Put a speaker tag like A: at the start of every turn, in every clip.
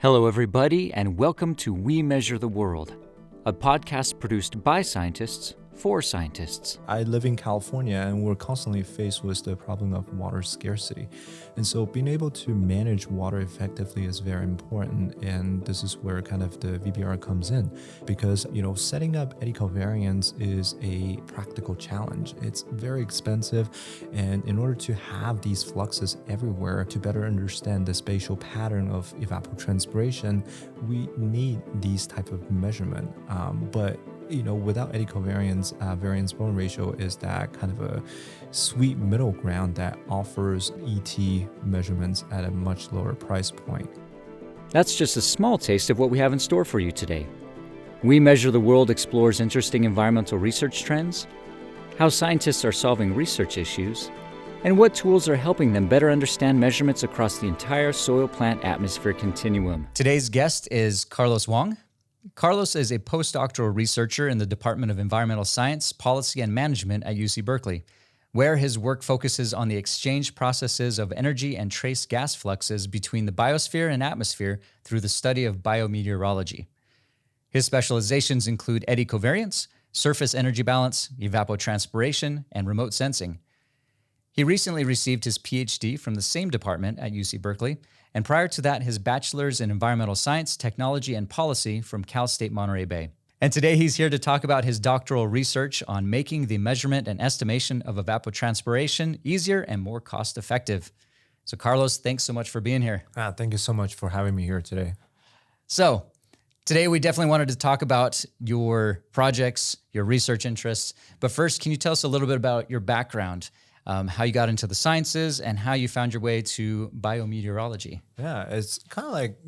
A: Hello, everybody, and welcome to We Measure the World, a podcast produced by scientists for scientists.
B: I live in California, and we're constantly faced with the problem of water scarcity. And so being able to manage water effectively is very important. And this is where kind of the VBR comes in, because, setting up eddy covariance is a practical challenge. It's very expensive. And in order to have these fluxes everywhere, to better understand the spatial pattern of evapotranspiration, we need these type of measurement. But without eddy covariance, variance-Bowen ratio is that kind of a sweet middle ground that offers ET measurements at a much lower price point.
A: That's just a small taste of what we have in store for you today. We Measure the World explores interesting environmental research trends, how scientists are solving research issues, and what tools are helping them better understand measurements across the entire soil-plant atmosphere continuum.
C: Today's guest is Carlos Wang. Carlos is a postdoctoral researcher in the Department of Environmental Science, Policy, and Management at UC Berkeley, where his work focuses on the exchange processes of energy and trace gas fluxes between the biosphere and atmosphere through the study of biometeorology. His specializations include eddy covariance, surface energy balance, evapotranspiration, and remote sensing. He recently received his PhD from the same department at UC Berkeley, and prior to that, his bachelor's in environmental science, technology, and policy from Cal State Monterey Bay. And today he's here to talk about his doctoral research on making the measurement and estimation of evapotranspiration easier and more cost-effective. So Carlos, thanks so much for being here.
B: Thank you so much for having me here today.
C: So today we definitely wanted to talk about your projects, your research interests. But first, can you tell us a little bit about your background? How you got into the sciences and how you found your way to biometeorology.
B: Yeah, it's kind of like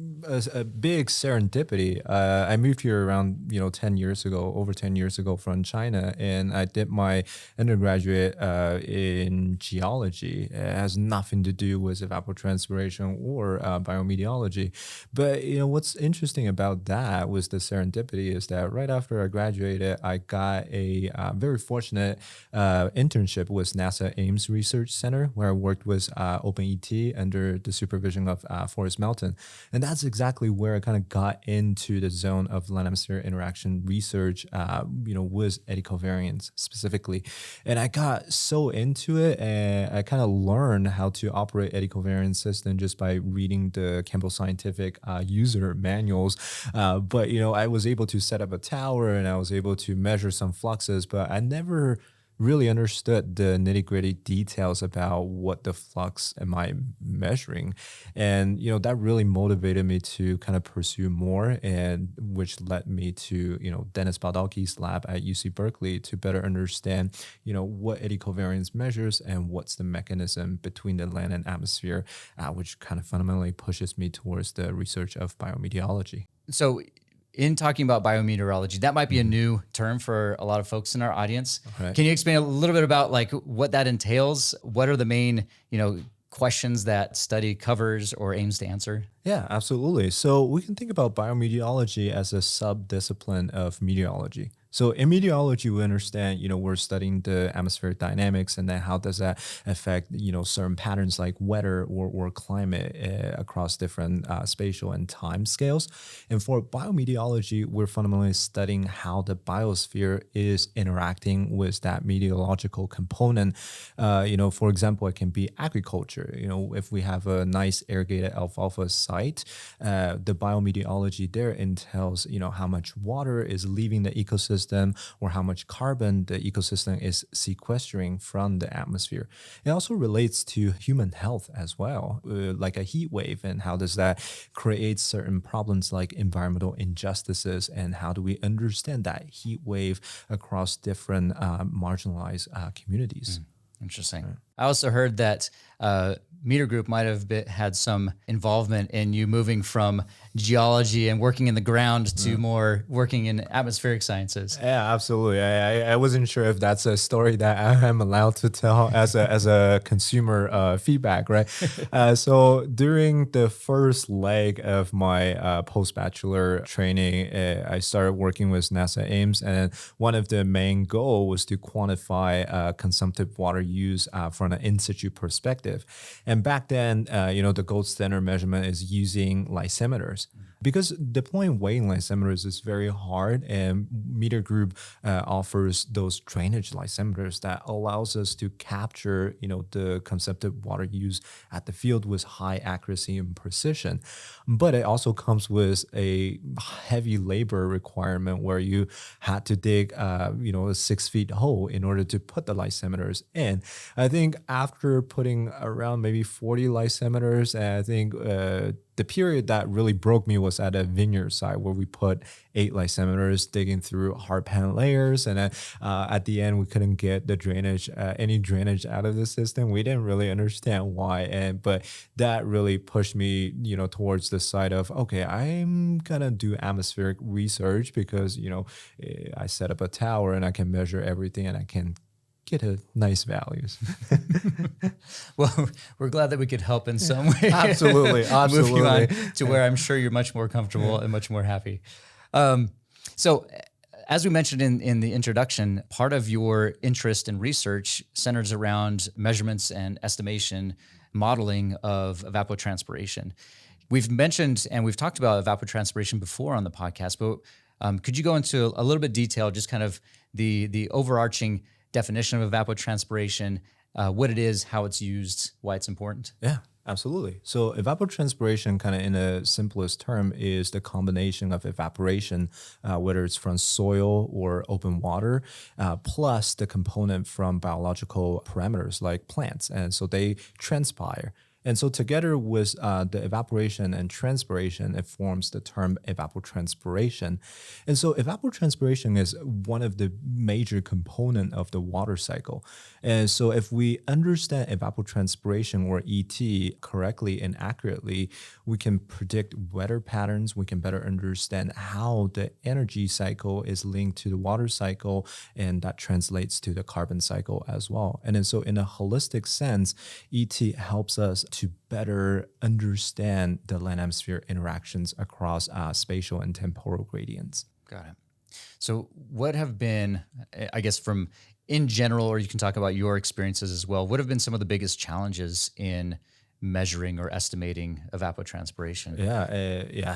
B: a big serendipity. I moved here around, 10 years ago, over 10 years ago from China, and I did my undergraduate in geology. It has nothing to do with evapotranspiration or biometeorology. But, what's interesting about that was the serendipity is that right after I graduated, I got a very fortunate internship with NASA Ames Research Center, where I worked with OpenET under the supervision of Forrest Melton. And that's exactly where I kind of got into the zone of land-atmosphere interaction research, with eddy covariance specifically. And I got so into it, and I kind of learned how to operate eddy covariance system just by reading the Campbell Scientific user manuals. But I was able to set up a tower, and I was able to measure some fluxes, but I never really understood the nitty-gritty details about what the flux am I measuring. And, that really motivated me to kind of pursue more, and which led me to, Dennis Baldalki's lab at UC Berkeley to better understand, what eddy covariance measures and what's the mechanism between the land and atmosphere, which kind of fundamentally pushes me towards the research of biometeorology.
C: So in talking about biometeorology, that might be a new term for a lot of folks in our audience. Okay. Can you explain a little bit about what that entails? What are the main, questions that study covers or aims to answer?
B: Yeah, absolutely. So we can think about biometeorology as a sub-discipline of meteorology. So in meteorology, we understand, we're studying the atmospheric dynamics, and then how does that affect, certain patterns like weather or climate across different spatial and time scales. And for biometeorology, we're fundamentally studying how the biosphere is interacting with that meteorological component. For example, it can be agriculture. If we have a nice irrigated alfalfa site, the biometeorology there entails, how much water is leaving the ecosystem, or how much carbon the ecosystem is sequestering from the atmosphere. It also relates to human health as well, like a heat wave, and how does that create certain problems like environmental injustices, and how do we understand that heat wave across different marginalized communities.
C: Interesting. Right. I also heard that Meter Group might have had some involvement in you moving from geology and working in the ground to more working in atmospheric sciences.
B: Yeah, absolutely. I wasn't sure if that's a story that I am allowed to tell as a consumer feedback, right? So during the first leg of my post-bachelor training, I started working with NASA Ames, and one of the main goals was to quantify consumptive water use from an in situ perspective. And back then, the gold standard measurement is using lysimeters. Because deploying weighing lysimeters is very hard, and Meter Group offers those drainage lysimeters that allows us to capture, the concepted water use at the field with high accuracy and precision. But it also comes with a heavy labor requirement where you had to dig, a 6 feet hole in order to put the lysimeters in. I think after putting around maybe 40 lysimeters, I think the period that really broke me was at a vineyard site where we put 8 lysimeters digging through hard pan layers. And then at the end, we couldn't get the drainage, any drainage out of the system. We didn't really understand why. But that really pushed me, towards the side of, okay, I'm going to do atmospheric research because, I set up a tower and I can measure everything and I can get a nice values.
C: Well, we're glad that we could help in some way.
B: Absolutely.
C: Move you on to where I'm sure you're much more comfortable and much more happy. So as we mentioned in the introduction, part of your interest in research centers around measurements and estimation modeling of evapotranspiration. We've mentioned and we've talked about evapotranspiration before on the podcast, but could you go into a little bit detail, just kind of the overarching definition of evapotranspiration, what it is, how it's used, why it's important?
B: Yeah, absolutely. So evapotranspiration, kind of in the simplest term, is the combination of evaporation, whether it's from soil or open water, plus the component from biological parameters like plants. And so they transpire. And so together with the evaporation and transpiration, it forms the term evapotranspiration. And so evapotranspiration is one of the major component of the water cycle. And so if we understand evapotranspiration or ET correctly and accurately, we can predict weather patterns. We can better understand how the energy cycle is linked to the water cycle, and that translates to the carbon cycle as well. And then so in a holistic sense, ET helps us to better understand the land-atmosphere interactions across spatial and temporal gradients.
C: Got it. So what have been, I guess from in general, or you can talk about your experiences as well, what have been some of the biggest challenges in measuring or estimating evapotranspiration?
B: Yeah,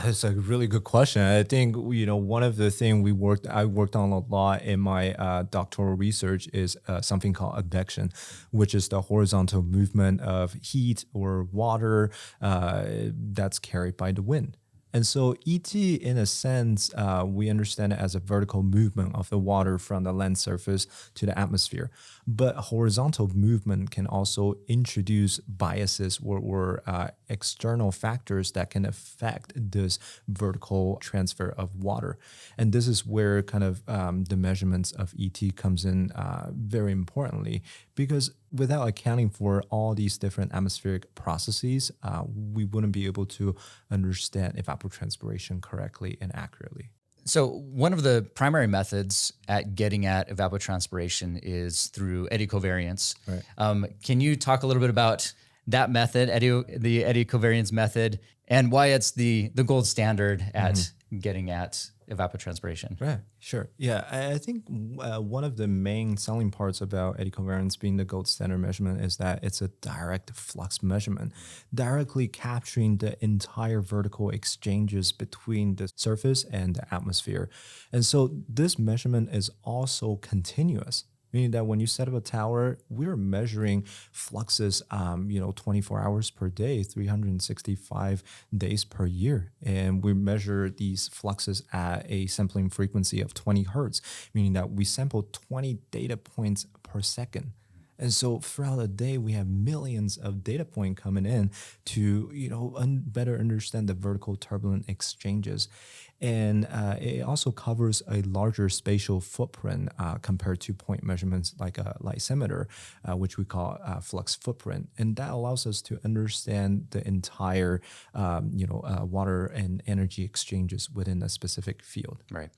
B: it's a really good question. I think one of the things I worked on a lot in my doctoral research is something called advection, which is the horizontal movement of heat or water that's carried by the wind. And so ET, in a sense, we understand it as a vertical movement of the water from the land surface to the atmosphere. But horizontal movement can also introduce biases or external factors that can affect this vertical transfer of water. And this is where kind of the measurements of ET comes in very importantly, because without accounting for all these different atmospheric processes, we wouldn't be able to understand evapotranspiration correctly and accurately.
C: So one of the primary methods at getting at evapotranspiration is through eddy covariance.
B: Right.
C: Can you talk a little bit about that method, the eddy covariance method, and why it's the gold standard at getting at evapotranspiration?
B: Right, sure. Yeah, I think one of the main selling parts about eddy covariance being the gold standard measurement is that it's a direct flux measurement, directly capturing the entire vertical exchanges between the surface and the atmosphere. And so this measurement is also continuous, meaning that when you set up a tower, we're measuring fluxes, 24 hours per day, 365 days per year. And we measure these fluxes at a sampling frequency of 20 hertz, meaning that we sample 20 data points per second. And so throughout the day, we have millions of data points coming in to, better understand the vertical turbulent exchanges. And it also covers a larger spatial footprint compared to point measurements like a lysimeter, which we call flux footprint. And that allows us to understand the entire, water and energy exchanges within a specific field.
C: Right.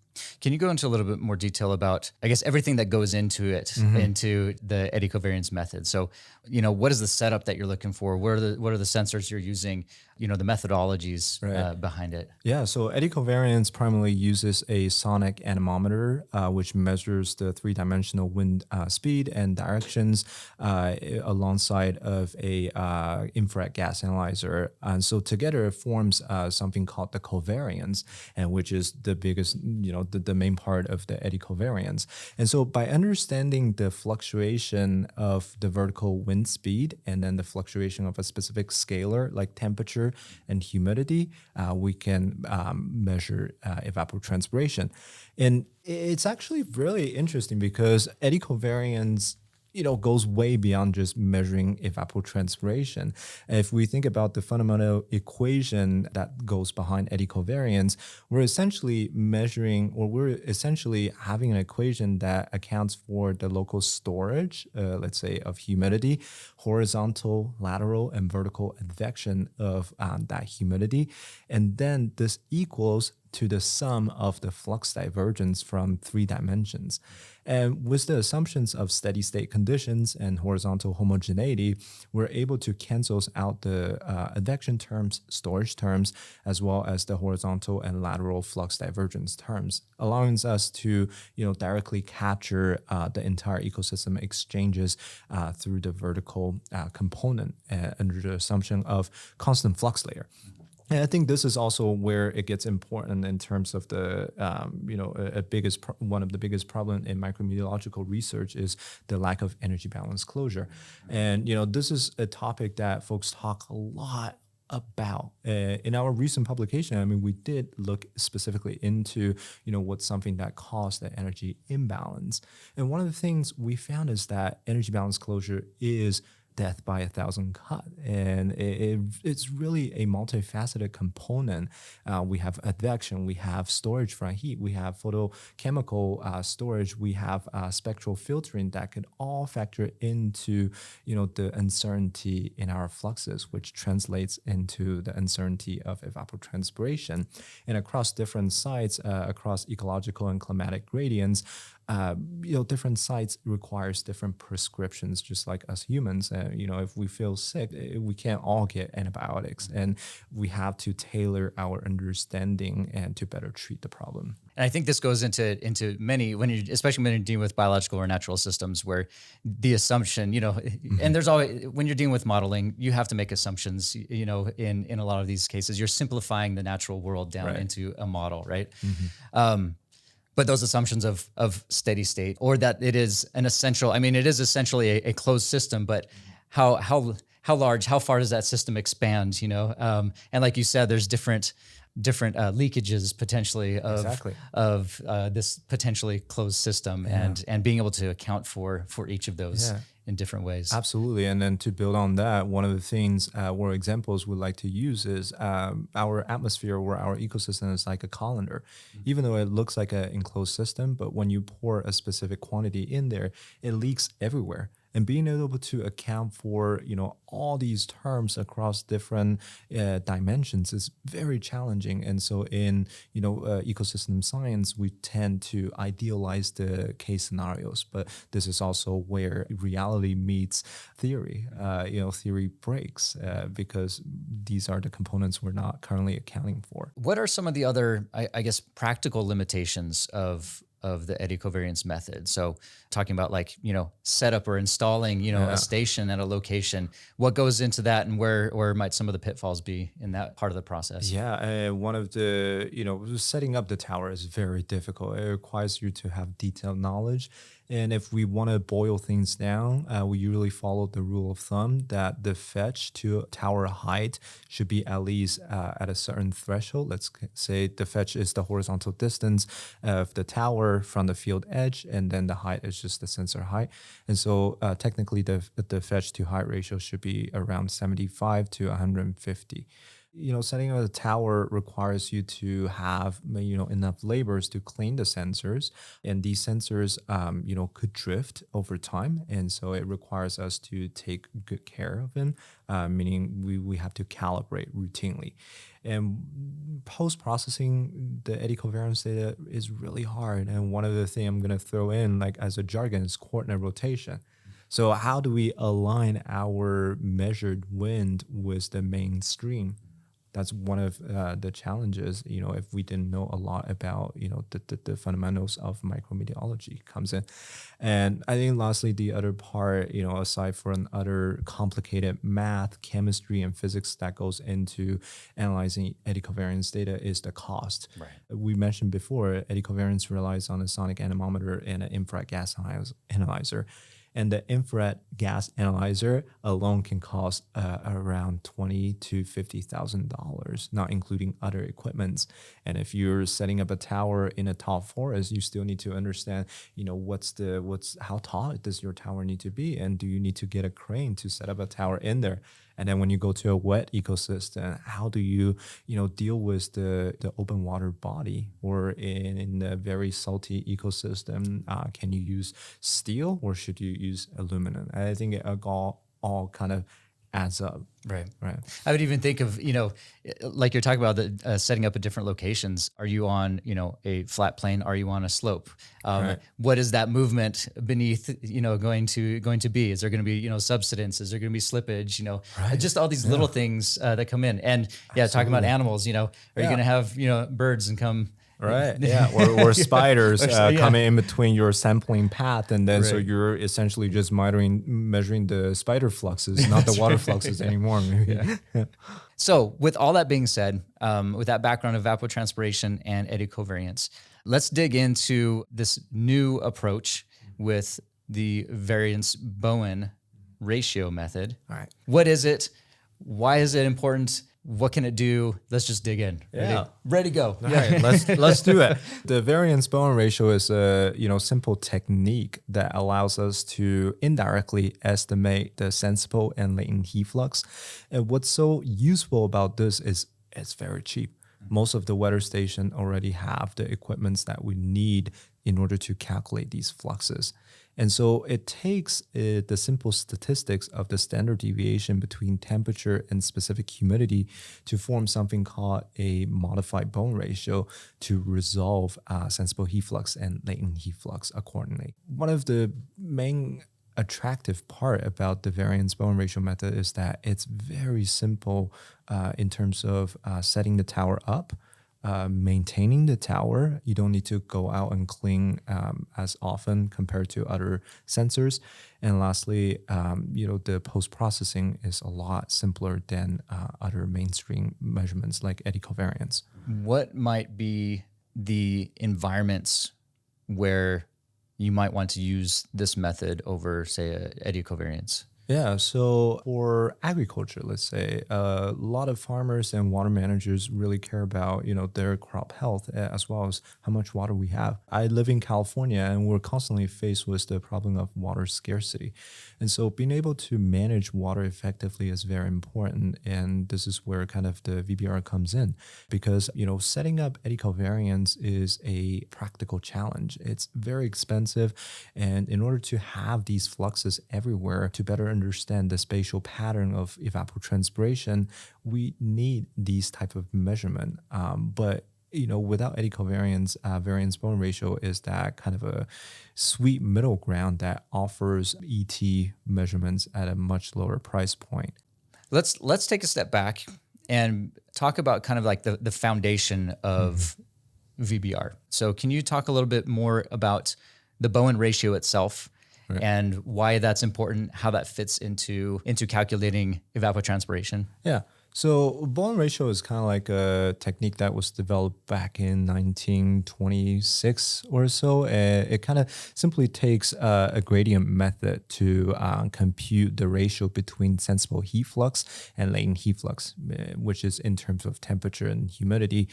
C: Can you go into a little bit more detail about, I guess, everything that goes into it, into the eddy covariance method? So, what is the setup that you're looking for? What are the sensors you're using? the methodologies
B: Right.
C: behind it.
B: Yeah, so eddy covariance primarily uses a sonic anemometer, which measures the three-dimensional wind speed and directions alongside of a infrared gas analyzer. And so together it forms something called the covariance, and which is the biggest, the main part of the eddy covariance. And so by understanding the fluctuation of the vertical wind speed and then the fluctuation of a specific scalar like temperature and humidity, we can measure evapotranspiration. And it's actually really interesting because eddy covariance goes way beyond just measuring evapotranspiration. If we think about the fundamental equation that goes behind eddy covariance, we're essentially having an equation that accounts for the local storage, let's say, of humidity, horizontal, lateral, and vertical advection of that humidity. And then this equals to the sum of the flux divergence from three dimensions. And with the assumptions of steady state conditions and horizontal homogeneity, we're able to cancel out the advection terms, storage terms, as well as the horizontal and lateral flux divergence terms, allowing us to directly capture the entire ecosystem exchanges through the vertical component under the assumption of constant flux layer. And I think this is also where it gets important in terms of the, one of the biggest problems in micrometeorological research is the lack of energy balance closure. And, this is a topic that folks talk a lot about. In our recent publication, we did look specifically into, what's something that caused the energy imbalance. And one of the things we found is that energy balance closure is death by 1,000 cut. And it's really a multifaceted component. We have advection, we have storage from heat, we have photochemical storage, we have spectral filtering that could all factor into, the uncertainty in our fluxes, which translates into the uncertainty of evapotranspiration. And across different sites, across ecological and climatic gradients, different sites requires different prescriptions, just like us humans. If we feel sick, we can't all get antibiotics, and we have to tailor our understanding and to better treat the problem.
C: And I think this goes into many, especially when you're dealing with biological or natural systems, where the assumption, and there's always, when you're dealing with modeling, you have to make assumptions, in a lot of these cases, you're simplifying the natural world down into a model, right? But those assumptions of steady state, or that it is an essential, it is essentially a closed system, but how large, how far does that system expand, and like you said, there's different leakages potentially of this potentially closed system, and being able to account for each of those in different ways.
B: Absolutely. And then to build on that, one of the things or examples we like to use is our atmosphere, or our ecosystem is like a colander. Even though it looks like an enclosed system, but when you pour a specific quantity in there, it leaks everywhere. And being able to account for, all these terms across different dimensions is very challenging. And so in, ecosystem science, we tend to idealize the case scenarios, but this is also where reality meets theory. Theory breaks because these are the components we're not currently accounting for.
C: What are some of the other, I guess, practical limitations of the eddy covariance method? So talking about setup or installing, a station at a location, what goes into that, and where might some of the pitfalls be in that part of the process?
B: Yeah, one of the, setting up the tower is very difficult. It requires you to have detailed knowledge. And if we want to boil things down, we usually follow the rule of thumb that the fetch to tower height should be at least at a certain threshold. Let's say the fetch is the horizontal distance of the tower from the field edge, and then the height is just the sensor height. And so technically the fetch to height ratio should be around 75 to 150. Setting up a tower requires you to have, enough labors to clean the sensors, and these sensors, could drift over time. And so it requires us to take good care of them, meaning we have to calibrate routinely. And post-processing the eddy covariance data is really hard. And one of the things I'm going to throw in, as a jargon, is coordinate rotation. So how do we align our measured wind with the main stream? That's one of the challenges, if we didn't know a lot about, the fundamentals of micrometeorology comes in. And I think lastly, the other part, aside from other complicated math, chemistry, and physics that goes into analyzing eddy covariance data is the cost.
C: Right.
B: We mentioned before, eddy covariance relies on a sonic anemometer and an infrared gas analyzer. And the infrared gas analyzer alone can cost around $20,000 to $50,000, not including other equipments. And if you're setting up a tower in a tall forest, you still need to understand, how tall does your tower need to be, and do you need to get a crane to set up a tower in there? And then when you go to a wet ecosystem, how do you, deal with the open water body? Or in a very salty ecosystem, can you use steel or should you use aluminum? I think it all kind of adds up.
C: Right.
B: Right.
C: I would even think of, like you're talking about the setting up at different locations. Are you on, a flat plane? Are you on a slope?
B: Right.
C: What is that movement beneath, going to be? Is there going to be, subsidence? Is there going to be slippage?
B: Right.
C: Just all these little things that come in. And talking about animals, are you going to have, birds and come?
B: Right. Yeah. Or spiders
C: yeah.
B: coming in between your sampling path. And then so
C: Right.
B: you're essentially just measuring the spider fluxes, not the water fluxes anymore. Maybe. Yeah.
C: So with all that being said, with that background of evapotranspiration and eddy covariance, let's dig into this new approach with the variance-Bowen ratio method.
B: All right.
C: What is it? Why is it important? What can it do? Let's just dig in. Ready, go.
B: All right, let's do it. The variance-Bowen ratio is a simple technique that allows us to indirectly estimate the sensible and latent heat flux. And what's so useful about this is it's very cheap. Most of the weather station already have the equipments that we need in order to calculate these fluxes. And so it takes the simple statistics of the standard deviation between temperature and specific humidity to form something called a modified Bowen ratio to resolve sensible heat flux and latent heat flux accordingly. One of the main attractive part about the variance-Bowen ratio method is that it's very simple in terms of setting the tower up. Maintaining the tower, you don't need to go out and clean as often compared to other sensors. And lastly, the post-processing is a lot simpler than other mainstream measurements like eddy covariance.
C: What might be the environments where you might want to use this method over, say, eddy covariance?
B: Yeah, so for agriculture, let's say, a lot of farmers and water managers really care about, their crop health as well as how much water we have. I live in California and we're constantly faced with the problem of water scarcity. And so being able to manage water effectively is very important. And this is where kind of the VBR comes in because, setting up eddy covariance is a practical challenge. It's very expensive. And in order to have these fluxes everywhere to better understand the spatial pattern of evapotranspiration, we need these type of measurement. But without eddy covariance, variance-Bowen ratio is that kind of a sweet middle ground that offers ET measurements at a much lower price point.
C: Let's take a step back and talk about kind of like the foundation of VBR. So can you talk a little bit more about the Bowen ratio itself? Right. And why that's important, how that fits into calculating evapotranspiration?
B: Yeah. So Bowen ratio is kind of like a technique that was developed back in 1926 or so. It kind of simply takes a gradient method to compute the ratio between sensible heat flux and latent heat flux, which is in terms of temperature and humidity,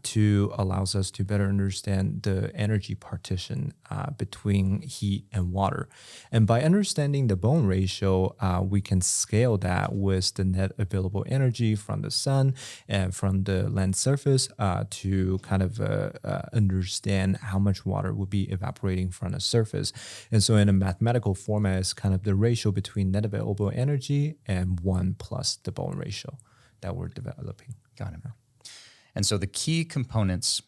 B: to allows us to better understand the energy partition between heat and water. And by understanding the Bowen ratio, we can scale that with the net available energy from the sun and from the land surface to kind of understand how much water will be evaporating from the surface. And so in a mathematical format, it's kind of the ratio between net available energy and 1 plus the Bowen ratio that we're developing.
C: Got it. And so the key components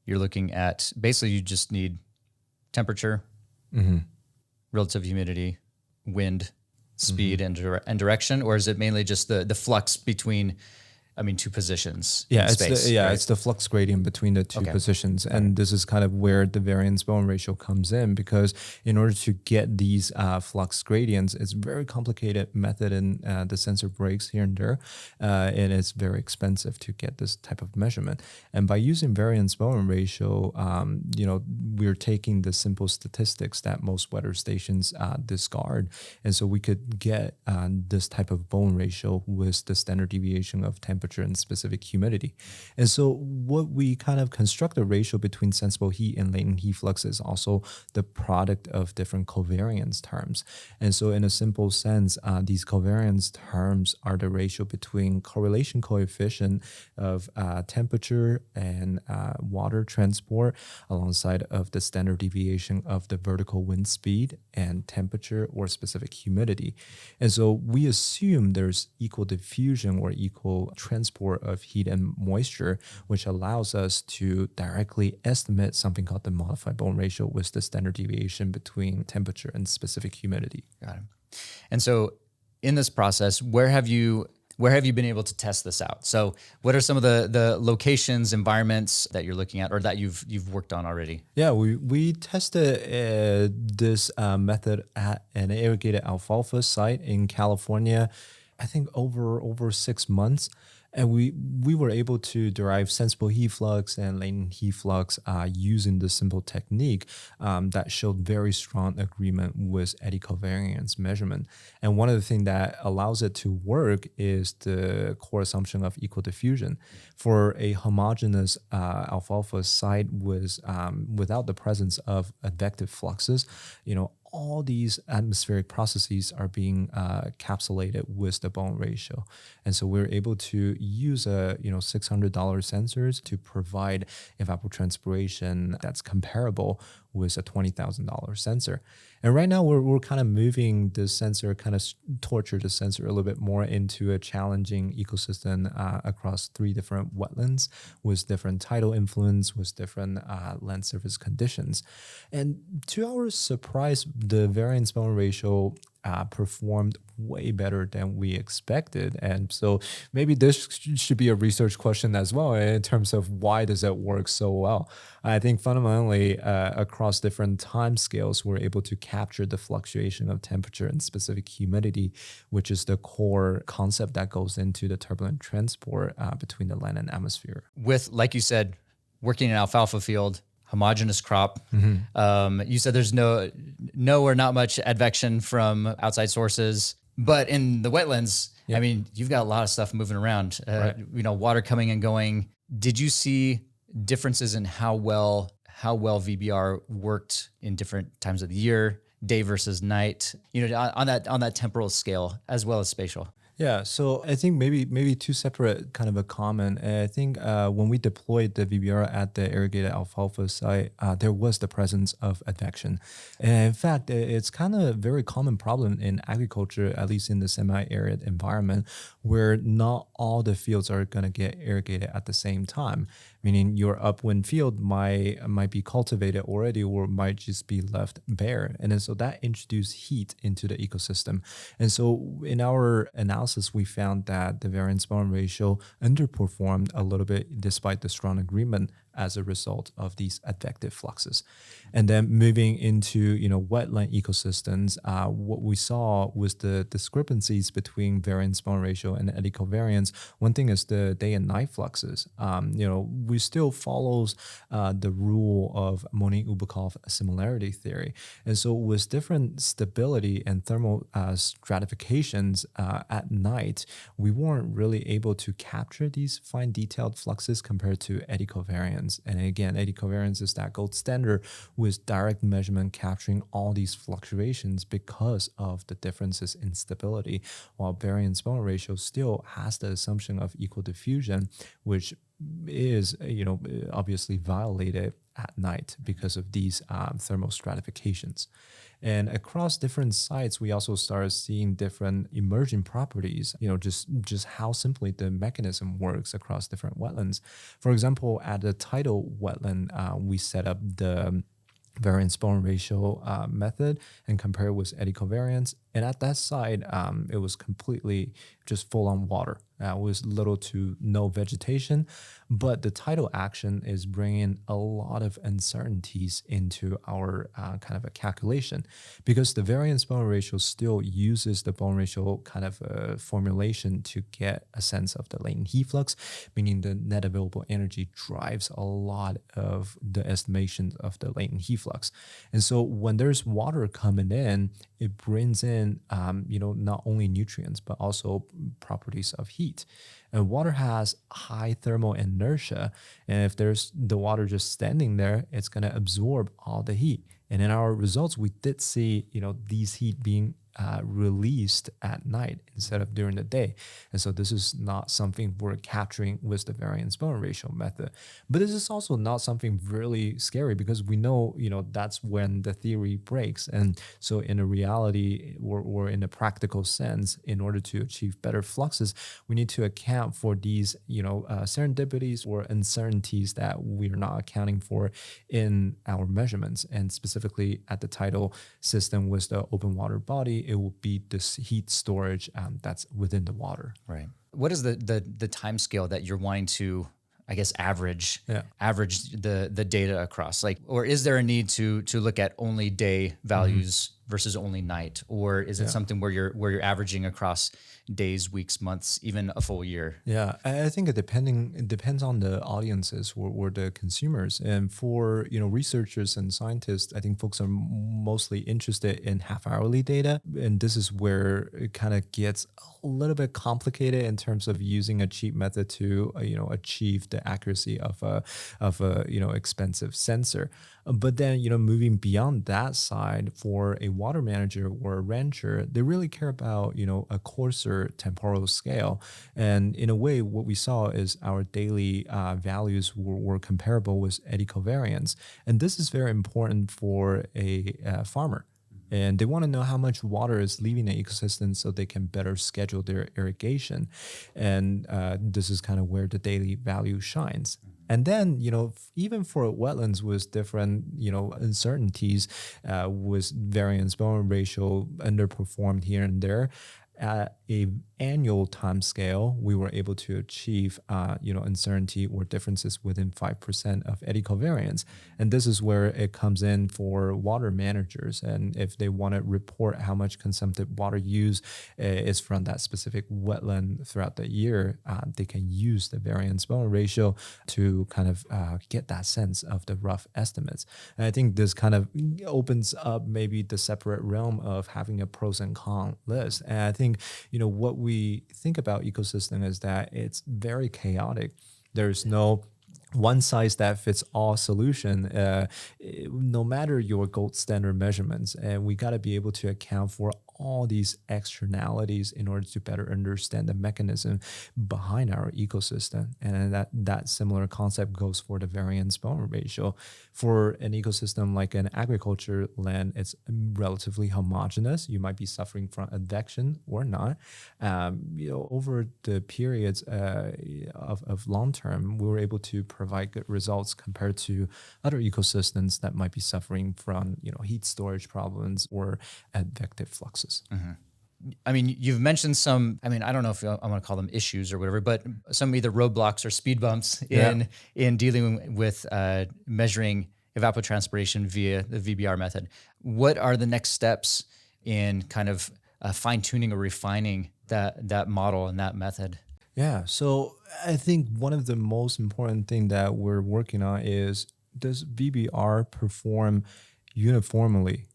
C: you're looking at, basically you just need temperature, relative humidity, wind, speed, and direction, or is it mainly just the flux between two positions
B: Yeah,
C: in space.
B: it's the flux gradient between the two positions, and this is kind of where the variance-Bowen ratio comes in, because in order to get these flux gradients, it's a very complicated method, and the sensor breaks here and there, and it's very expensive to get this type of measurement. And by using variance-Bowen ratio, we're taking the simple statistics that most weather stations discard, and so we could get this type of Bowen ratio with the standard deviation of temperature and specific humidity. And so what we kind of construct a ratio between sensible heat and latent heat flux is also the product of different covariance terms. And so in a simple sense, these covariance terms are the ratio between correlation coefficient of temperature and water transport alongside of the standard deviation of the vertical wind speed and temperature or specific humidity. And so we assume there's equal diffusion or equal transport of heat and moisture, which allows us to directly estimate something called the modified Bowen ratio with the standard deviation between temperature and specific humidity.
C: Got it. And so in this process, where have you been able to test this out? So what are some of the locations, environments that you're looking at or that you've worked on already?
B: Yeah, we tested this method at an irrigated alfalfa site in California, I think over 6 months. And we were able to derive sensible heat flux and latent heat flux using this simple technique that showed very strong agreement with eddy covariance measurement. And one of the things that allows it to work is the core assumption of equal diffusion. For a homogeneous alfalfa site without the presence of advective fluxes, all these atmospheric processes are being capsulated with the Bowen ratio. And so we're able to use a $600 sensors to provide evapotranspiration that's comparable with a $20,000 sensor. And right now we're kind of moving the sensor, kind of torture the sensor a little bit more into a challenging ecosystem across 3 different wetlands with different tidal influence, with different land surface conditions. And to our surprise, the variance-Bowen ratio performed way better than we expected. And so maybe this should be a research question as well in terms of why does it work so well. I think fundamentally across different time scales, we're able to capture the fluctuation of temperature and specific humidity, which is the core concept that goes into the turbulent transport between the land and atmosphere.
C: With, like you said, working in alfalfa field, homogeneous crop. You said there's no or not much advection from outside sources, but in the wetlands, I mean, you've got a lot of stuff moving around, water coming and going. Did you see differences in how well VBR worked in different times of the year, day versus night, on that temporal scale as well as spatial?
B: Yeah, so I think maybe 2 separate kind of a comment. I think when we deployed the VBR at the irrigated alfalfa site, there was the presence of advection. And in fact, it's kind of a very common problem in agriculture, at least in the semi-arid environment, where not all the fields are going to get irrigated at the same time. Meaning your upwind field might be cultivated already or might just be left bare. And then so that introduced heat into the ecosystem. And so in our analysis, we found that the variance-Bowen ratio underperformed a little bit despite the strong agreement as a result of these advective fluxes. And then moving into wetland ecosystems, what we saw was the discrepancies between variance-Bowen ratio and eddy covariance. One thing is the day and night fluxes. We still follows the rule of Monique-Ubikov similarity theory. And so with different stability and thermal stratifications at night, we weren't really able to capture these fine detailed fluxes compared to eddy covariance. And again, eddy covariance is that gold standard with direct measurement capturing all these fluctuations because of the differences in stability, while variance-Bowen ratio still has the assumption of equal diffusion, which is obviously violated at night because of these thermal stratifications. And across different sites, we also started seeing different emerging properties, just how simply the mechanism works across different wetlands. For example, at the tidal wetland, we set up the variance-Bowen ratio method and compare it with eddy covariance. And at that site, it was completely just full on water. With little to no vegetation, but the tidal action is bringing a lot of uncertainties into our kind of a calculation, because the variance-Bowen ratio still uses the Bowen ratio kind of formulation to get a sense of the latent heat flux, meaning the net available energy drives a lot of the estimations of the latent heat flux. And so when there's water coming in, it brings in, not only nutrients, but also properties of heat. And water has high thermal inertia. And if there's the water just standing there, it's going to absorb all the heat. And in our results, we did see, these heat being released at night instead of during the day. And so this is not something we're capturing with the variance-Bowen ratio method. But this is also not something really scary, because we know, that's when the theory breaks. And so in a reality or in a practical sense, in order to achieve better fluxes, we need to account for these, serendipities or uncertainties that we are not accounting for in our measurements. And specifically at the tidal system with the open water body, it will be this heat storage that's within the water.
C: Right. What is the time scale that you're wanting to, I guess, average the data across? Like, or is there a need to look at only day values versus only night, or is it something where you're averaging across days, weeks, months, even a full year?
B: Yeah, I think it depends on the audiences or the consumers. And for researchers and scientists, I think folks are mostly interested in half-hourly data, and this is where it kind of gets a little bit complicated in terms of using a cheap method to achieve the accuracy of a expensive sensor. But then moving beyond that side, for a water manager or a rancher, they really care about a coarser temporal scale. And in a way, what we saw is our daily values were comparable with eddy covariance. And this is very important for a farmer. And they want to know how much water is leaving the ecosystem so they can better schedule their irrigation. And this is kind of where the daily value shines. And then, even for wetlands with different, uncertainties, with variance-Bowen ratio underperformed here and there, at a annual time scale, we were able to achieve, uncertainty or differences within 5% of eddy covariance. And this is where it comes in for water managers. And if they want to report how much consumptive water use is from that specific wetland throughout the year, they can use the variance-Bowen ratio to kind of get that sense of the rough estimates. And I think this kind of opens up maybe the separate realm of having a pros and cons list. And I think, what we think about ecosystem is that it's very chaotic. There's no one size that fits all solution, no matter your gold standard measurements. And we got to be able to account for all these externalities in order to better understand the mechanism behind our ecosystem. And that similar concept goes for the variance-Bowen ratio. For an ecosystem like an agriculture land, it's relatively homogeneous. You might be suffering from advection or not. Over the periods of long term, we were able to provide good results compared to other ecosystems that might be suffering from heat storage problems or advective fluxes.
C: Mm-hmm. I mean, you've mentioned some, I don't know if I want to call them issues or whatever, but some either roadblocks or speed bumps in dealing with measuring evapotranspiration via the VBR method. What are the next steps in kind of fine-tuning or refining that model and that method?
B: Yeah, so I think one of the most important thing that we're working on is, does VBR perform uniformly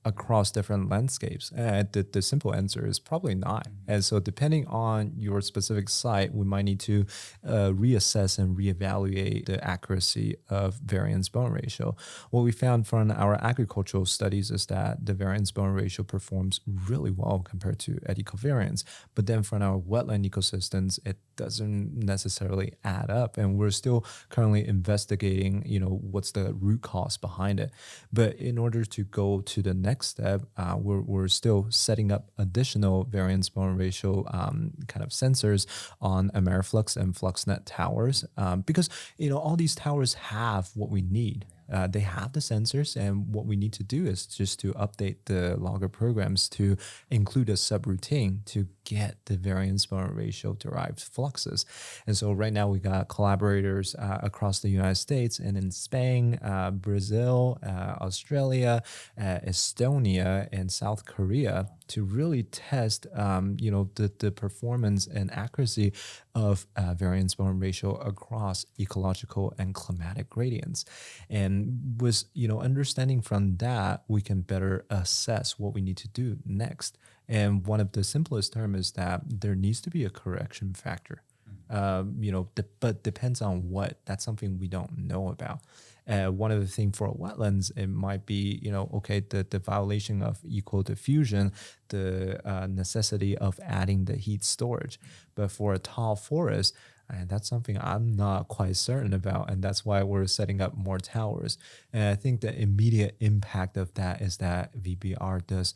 B: across different landscapes? And the simple answer is probably not. And so depending on your specific site, we might need to reassess and reevaluate the accuracy of variance-Bowen ratio. What we found from our agricultural studies is that the variance-Bowen ratio performs really well compared to eddy covariance. But then from our wetland ecosystems, it doesn't necessarily add up. And we're still currently investigating, what's the root cause behind it. But in order to go to the next step, we're still setting up additional variance-Bowen ratio kind of sensors on Ameriflux and FluxNet towers, because all these towers have what we need. They have the sensors, and what we need to do is just to update the logger programs to include a subroutine to get the variance-Bowen ratio derived fluxes. And so right now we got collaborators across the United States and in Spain, Brazil, Australia, Estonia, and South Korea to really test, the performance and accuracy of variance-Bowen ratio across ecological and climatic gradients. And with, understanding from that, we can better assess what we need to do next. And one of the simplest terms is that there needs to be a correction factor. But depends on what. That's something we don't know about. One of the things for wetlands, it might be, the violation of equal diffusion, the necessity of adding the heat storage. But for a tall forest, and that's something I'm not quite certain about, and that's why we're setting up more towers. And I think the immediate impact of that is that VBR does,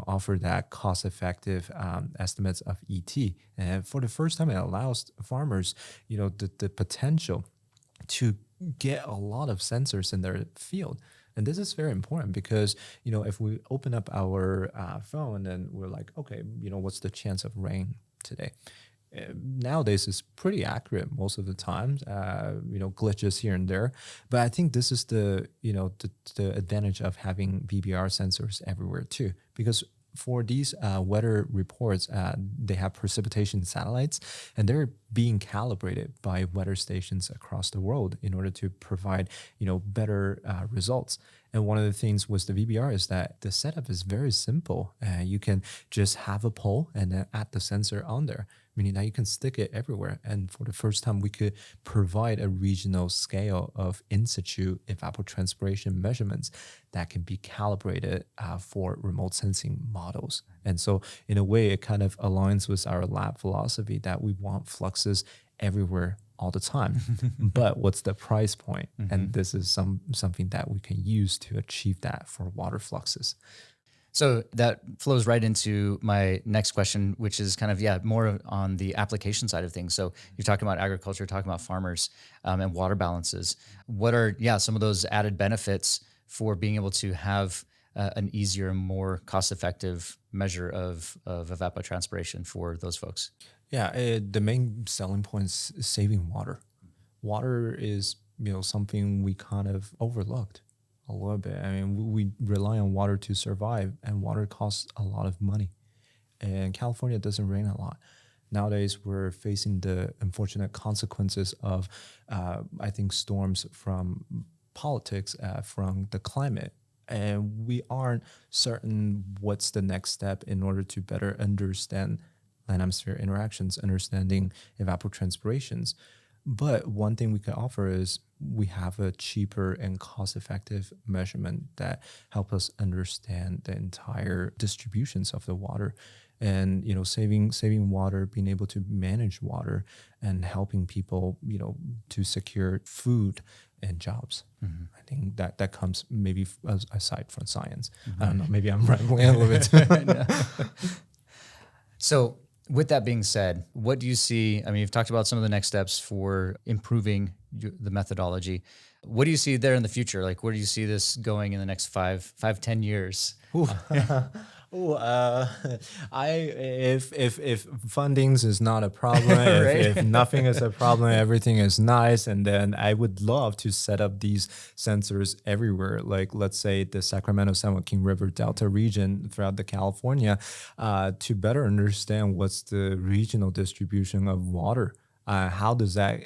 B: offer that cost-effective estimates of ET. And for the first time, it allows farmers, the potential to get a lot of sensors in their field. And this is very important because, if we open up our phone and we're like, okay, what's the chance of rain today? Nowadays it's pretty accurate most of the times, glitches here and there. But I think this is the advantage of having VBR sensors everywhere too, because for these weather reports, they have precipitation satellites, and they're being calibrated by weather stations across the world in order to provide, better results. And one of the things with the VBR is that the setup is very simple. You can just have a pole and then add the sensor on there, meaning that you can stick it everywhere. And for the first time, we could provide a regional scale of in situ evapotranspiration measurements that can be calibrated for remote sensing models. And so in a way, it kind of aligns with our lab philosophy that we want fluxes everywhere all the time. But what's the price point? And this is something that we can use to achieve that for water fluxes.
C: So that flows right into my next question, which is kind of, more on the application side of things. So you're talking about agriculture, talking about farmers and water balances. What are, some of those added benefits for being able to have an easier, more cost-effective measure of evapotranspiration for those folks?
B: Yeah, the main selling point is saving water. Water is, something we kind of overlooked a little bit. I mean, we rely on water to survive, and water costs a lot of money. And California doesn't rain a lot. Nowadays, we're facing the unfortunate consequences of, I think, storms from politics, from the climate. And we aren't certain what's the next step in order to better understand land-atmosphere interactions, understanding evapotranspirations. But one thing we can offer is we have a cheaper and cost-effective measurement that help us understand the entire distributions of the water, and saving water, being able to manage water, and helping people to secure food and jobs. I think that comes maybe aside from science. I don't know. Maybe I'm rambling a little bit.
C: So with that being said, what do you see? I mean, you've talked about some of the next steps for improving the methodology. What do you see there in the future? Like, where do you see this going in the next 10 years?
B: If fundings is not a problem, if nothing is a problem, everything is nice, and then I would love to set up these sensors everywhere. Like, let's say the Sacramento-San Joaquin River Delta region throughout the California, to better understand what's the regional distribution of water. How does that,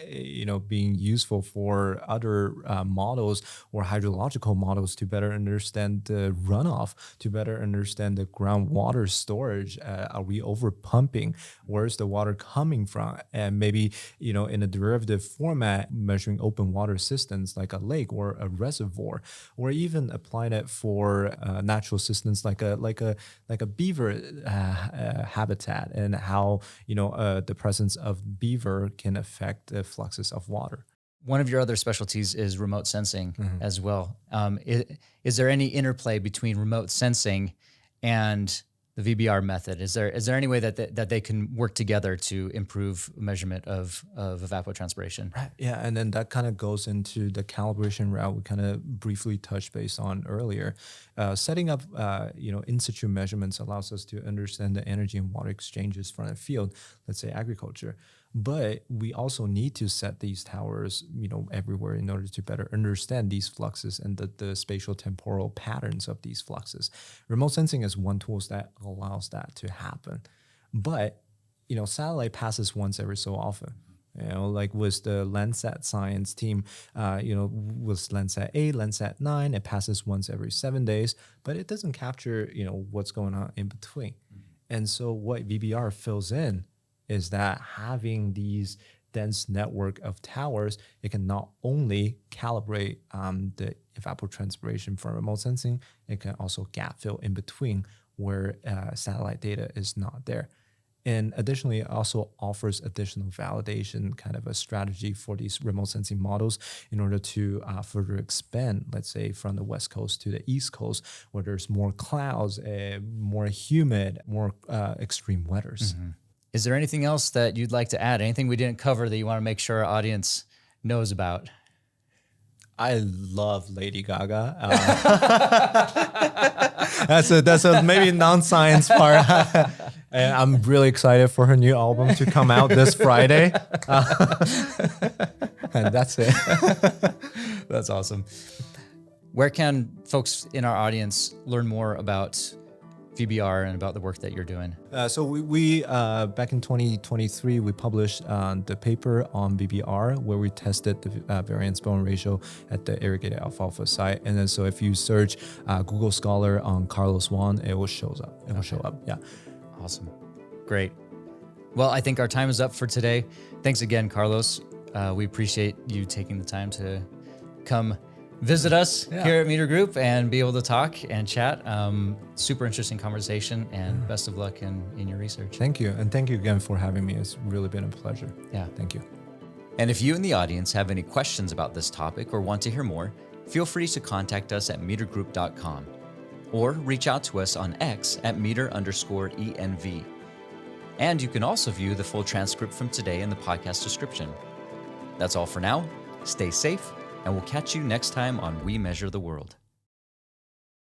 B: being useful for other models or hydrological models to better understand the runoff, to better understand the groundwater storage? Are we over pumping? Where's the water coming from? And maybe, in a derivative format, measuring open water systems like a lake or a reservoir, or even applying it for natural systems like a beaver habitat, and how, the presence of beaver can affect the fluxes of water.
C: One of your other specialties is remote sensing as well. Is there any interplay between remote sensing and the VBR method? Is there any way that they can work together to improve measurement of evapotranspiration?
B: Right. Yeah, and then that kind of goes into the calibration route we kind of briefly touched base on earlier. Setting up, in situ measurements allows us to understand the energy and water exchanges from a field, let's say agriculture. But we also need to set these towers, everywhere in order to better understand these fluxes and the spatial temporal patterns of these fluxes. Remote sensing is one tool that allows that to happen. But, satellite passes once every so often. Like with the Landsat science team, with Landsat 8, Landsat 9, it passes once every 7 days, but it doesn't capture, what's going on in between. And so what VBR fills in is that having these dense network of towers, it can not only calibrate the evapotranspiration for remote sensing, it can also gap fill in between where satellite data is not there. And additionally, it also offers additional validation kind of a strategy for these remote sensing models in order to further expand, let's say, from the West Coast to the East Coast, where there's more clouds, more humid, more extreme weathers.
C: Mm-hmm. Is there anything else that you'd like to add? Anything we didn't cover that you want to make sure our audience knows about?
B: I love Lady Gaga. That's a maybe non-science part. And I'm really excited for her new album to come out this Friday. And that's it.
C: That's awesome. Where can folks in our audience learn more about VBR and about the work that you're doing?
B: So we back in 2023, we published the paper on VBR where we tested the variance-Bowen ratio at the irrigated alfalfa site. And then so if you search Google Scholar on Carlos Wang, it will show up. It will show up. Yeah.
C: Awesome. Great. Well, I think our time is up for today. Thanks again, Carlos. We appreciate you taking the time to come visit us here at Meter Group and be able to talk and chat. Super interesting conversation, and best of luck in your research.
B: Thank you. And thank you again for having me. It's really been a pleasure.
C: Yeah.
B: Thank you.
C: And if you in the audience have any questions about this topic or want to hear more, feel free to contact us at metergroup.com or reach out to us on X at meter_ENV. And you can also view the full transcript from today in the podcast description. That's all for now. Stay safe, and we'll catch you next time on We Measure the World.